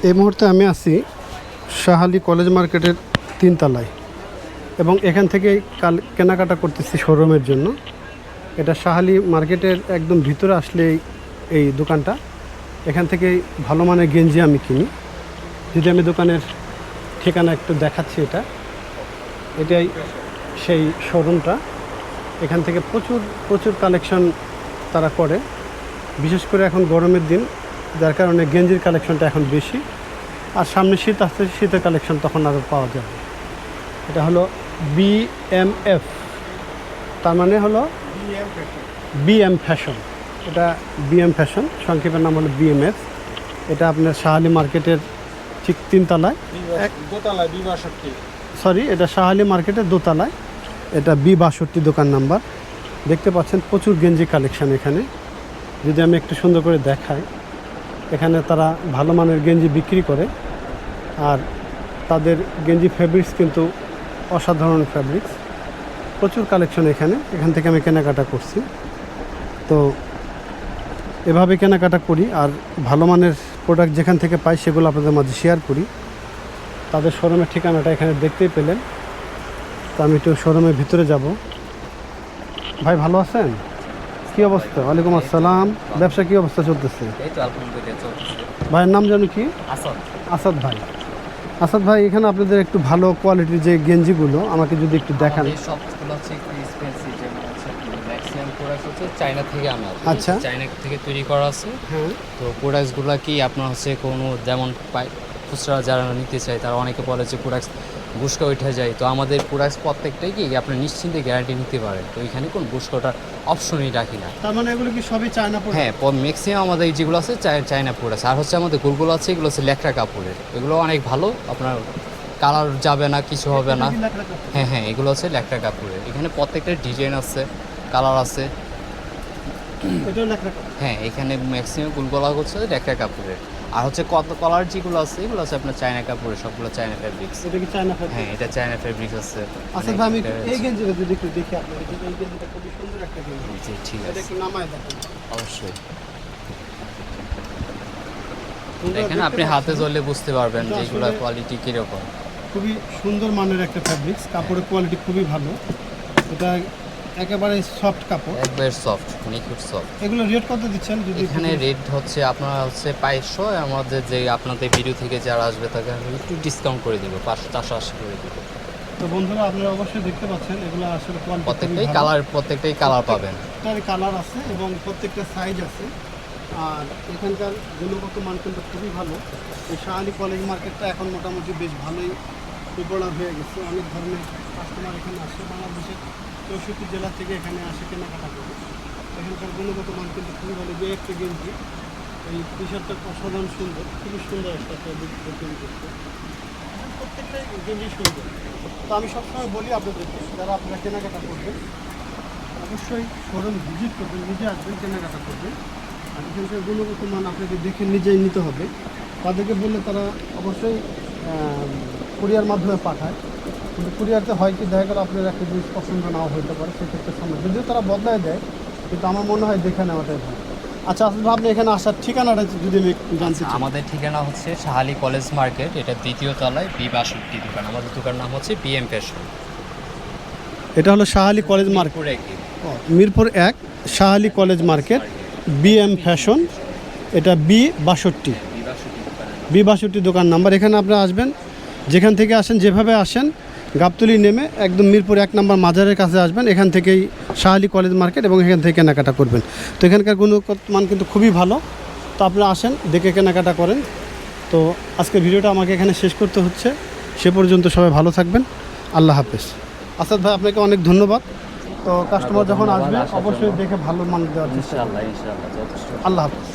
এই মুহূর্তে আমি আছি শাহালি কলেজ মার্কেটের 3 তলায় এবং এখান থেকে কেনাকাটা করতেছি শোরুমের জন্য। এটা শাহালি মার্কেটের একদম ভিতরে আসলে এই দোকানটা, এখান থেকে ভালো মানের গেঞ্জি আমি কিনি। যদি আমি দোকানের ঠিকানা একটু দেখাচ্ছি, এটাই সেই শোরুমটা। এখান থেকে প্রচুর কালেকশন তারা করে, বিশেষ করে এখন গরমের দিন, যার কারণে গেঞ্জির কালেকশনটা এখন বেশি। আর সামনে শীত আসছে, শীতের কালেকশন তখন আরও পাওয়া যাবে। এটা হলো BMF, তার মানে হলো BM ফ্যাশন। এটা BM ফ্যাশন, সংক্ষেপের নাম হলো BMF। এটা আপনার শাহালি মার্কেটের ঠিক 3 তলায়, এটা শাহালি মার্কেটের 2 তলায়। এটা B62 দোকান নাম্বার। দেখতে পাচ্ছেন প্রচুর গেঞ্জি কালেকশান এখানে। যদি আমি একটু সুন্দর করে দেখাই, এখানে তারা ভালো মানের গেঞ্জি বিক্রি করে। আর তাদের গেঞ্জি ফ্যাব্রিক্স কিন্তু অসাধারণ ফ্যাব্রিক্স, প্রচুর কালেকশন এখান থেকে আমি কেনাকাটা করছি। তো এভাবে কেনাকাটা করি, আর ভালো মানের প্রোডাক্ট যেখান থেকে পাই সেগুলো আপনাদের মাঝে শেয়ার করি। তাদের শোরুমের ঠিকানাটা এখানে দেখতেই পেলেন। তো আমি একটু শোরুমের ভিতরে যাব। ভাই ভালো আছেন? কি অবস্থা? ওয়ালাইকুম আসসালাম। ব্যবসা কি অবস্থা চলতেছে? ভাইয়ের নাম জানো কি? আসাদ ভাই। আসাদ ভাই, এখানে আপনাদের একটু ভালো কোয়ালিটির যে গেঞ্জিগুলো আমাকে যদি একটু দেখান। চায়না থেকে আনা, আচ্ছা, চায়না থেকে তৈরি করা আছে। হ্যাঁ। তো প্রোডাক্টসগুলো কি আপনার হচ্ছে কোনো যেমন খুচরা যারা নিতে চায় তারা অনেকে বলে যে প্রোডাক্টস বুসকা উঠে যায়। তো আমাদের প্রোডাক্টস প্রত্যেকটাই কি আপনি নিশ্চিন্তে গ্যারান্টি নিতে পারেন। তো এখানে কোন বুসকাটার অপশনই রাখি না। তার মানে এগুলো কি সবই চায়না প্রোডাক্ট? হ্যাঁ, ম্যাক্সিমাম আমাদের যেগুলো আছে চায়না প্রোডাক্টস। আর হচ্ছে আমাদের গোলগুলো আছে, এগুলো হচ্ছে লেকড়া কাপড়ের। এগুলো অনেক ভালো, আপনার কালার যাবে না, কিছু হবে না। হ্যাঁ, এগুলো হচ্ছে লেকড়া কাপড়ের। এখানে প্রত্যেকটা ডিজাইন আছে, কালার আছে। হ্যাঁ, এখানে ম্যাক্সিমাম গুলগলা হচ্ছে লেকড়া কাপড়ের। আর হচ্ছে কত কলার যেগুলো আছে এগুলো আছে আপনার চায়না কাপড়ের, সবগুলো চায়না ফেব্রিক্স। এটা কি চায়না ফেব্রিক্স? হ্যাঁ, এটা চায়না ফেব্রিক্স আছে। আচ্ছা ভাই, আমি এই গেঞ্জিটা যদি একটু দেখি আপনাদের, এই গেঞ্জিটা খুব সুন্দর একটা গেঞ্জি। জি, ঠিক এটা আছে, একটু নামায় দেখেন। অবশ্যই। এখানে আপনি হাতে ধরলে বুঝতে পারবেন যে এগুলোর কোয়ালিটি কীরকম। খুবই সুন্দর মানের একটা ফেব্রিক্স, কাপড়ের কোয়ালিটি খুবই ভালো। এটা একেবারে সফট কাপড়, একবার সফট, নিখুঁত সফট। এগুলো রেট কত দিচ্ছেন? যদি এখানে রেট হচ্ছে আপনার হচ্ছে 500। আমাদের যে আপনাদের ভিডিও থেকে যারা আসবে তাকে আমি একটু ডিসকাউন্ট করে দেবো, 480 করে দেবো। তো বন্ধুরা, আপনারা অবশ্যই দেখতে পাচ্ছেন এগুলো আসলে প্রত্যেকটাই কালার পাবেন। কালার আছে এবং প্রত্যেকটা সাইজ আছে। আর এখানকার গুণগত মান কিন্তু খুবই ভালো। এই শাহালি কলেজ মার্কেটটা এখন মোটামুটি বেশ ভালোই পপুলার হয়ে গেছে। অনেক ধরনের কাস্টমার এখানে আসে, বাংলাদেশের 64 জেলা থেকে এখানে আসে কেনাকাটা করে। এখানকার গুণগত মান কিন্তু খুবই ভালো। যে একটা গেঞ্জি, এই টি শার্টটা অসাধারণ সুন্দর, খুবই সুন্দর একটা তৈরি করছে। প্রত্যেকটাই গেঞ্জি সুন্দর। তো আমি সবসময় বলি আপনাদেরকে, যারা আপনারা কেনাকাটা করবেন অবশ্যই শোরুম ভিজিট করবেন, নিজে আসবেন, কেনাকাটা করবেন। আর এখানকার গুণগত মান আপনাকে দেখে নিজেই নিতে হবে। তাদেরকে বললে তারা অবশ্যই কুরিয়ার মাধ্যমে পাঠায়, কিন্তু কুরিয়ারতে হয় কি, দেখা গেল আপনার একটা জিনিস পছন্দ নাও হতে পারে, সেক্ষেত্রে সময় যদিও তারা বদলায় দেয়, কিন্তু আমার মনে হয় দেখে নেওয়াটাই ভালো। আচ্ছা, আসলে আপনি এখানে আসার ঠিকানাটা যদি আমি জানতে চাই। আমাদের ঠিকানা হচ্ছে শাহালি কলেজ মার্কেট, এটা 2য় তলায় B62 দোকান। আমাদের দোকান নাম হচ্ছে BM ফ্যাশন। এটা হলো Shah Ali college market, Mirpur 1 Shah Ali college market, BM fashion. এটা B62 দোকান নাম্বার। এখানে আপনারা আসবেন, যেখান থেকে আসেন, যেভাবে আসেন, গাবতলী নেমে একদম মিরপুর 1 নম্বর মাজারের কাছে আসবেন। এখান থেকেই শাহালি কলেজ মার্কেট, এবং এখান থেকে কেনাকাটা করবেন। তো এখানকার গুণগত মান কিন্তু খুবই ভালো। তো আপনারা আসেন, দেখে কেনাকাটা করেন। তো আজকের ভিডিওটা আমাকে এখানে শেষ করতে হচ্ছে। সে পর্যন্ত সবাই ভালো থাকবেন। আল্লাহ হাফেজ। আসাদ ভাই, আপনাকে অনেক ধন্যবাদ। তো কাস্টমার যখন আসবে অবশ্যই দেখে ভালো মান দেওয়ার চেষ্টা করবেন। ইনশাআল্লাহ, যথেষ্ট। আল্লাহ হাফেজ।